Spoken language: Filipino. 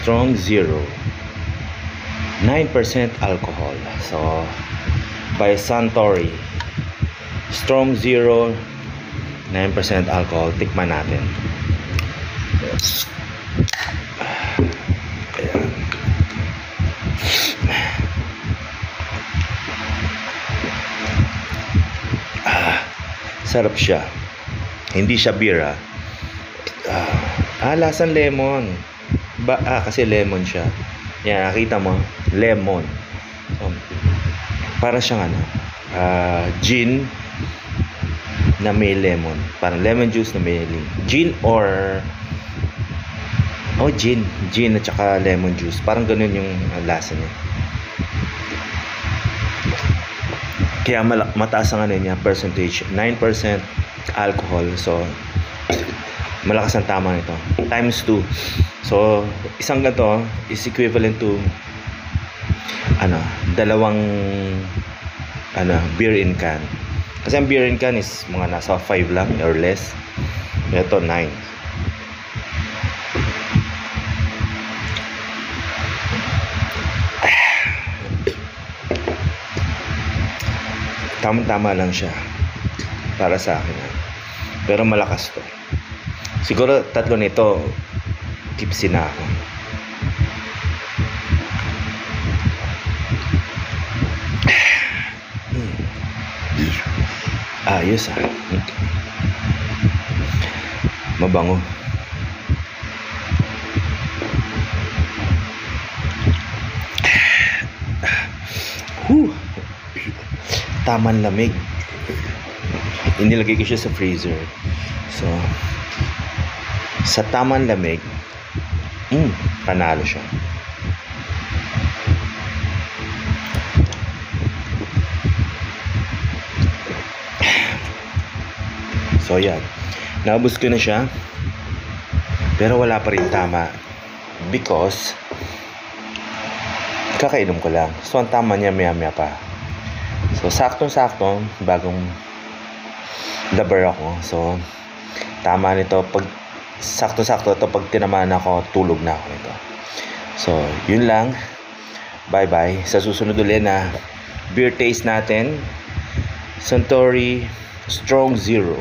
Strong Zero, 9% alcohol. So by Suntory, Strong Zero, 9% alcohol. Tikman natin. Ayan. Sarap siya. Hindi siya beer, lasan lemon. Kasi lemon siya. Yan, nakita mo, lemon. Para siyang gin na may lemon. Parang lemon juice na may gin or gin at saka lemon juice. Parang ganun yung lasa niya. Kaya mataas ang niya, percentage, 9% alcohol. So malakas ang tama nito. Times 2. So isang ganito is equivalent to dalawang beer in can. Kasi ang beer in can is mga nasa 5 lang or less. Ito 9. Tama-tama lang siya para sa akin. Pero malakas to. Siguro 3 nito tipsy na ako. Ayos mabango. Tamang lamig. Inilagay ko siya sa freezer. So sa tamang lamig, panalo siya. So yan, naubos ko na siya, pero wala pa rin tama because kakainom ko lang. So ang tama niya maya pa. So saktong-sakto, bagong dabar ako. So tama nito, pag sakto-sakto ito, pag tinamaan ako, tulog na ako nito. So yun lang. Bye bye. Sa susunod ulit na beer taste natin, Suntory Strong Zero.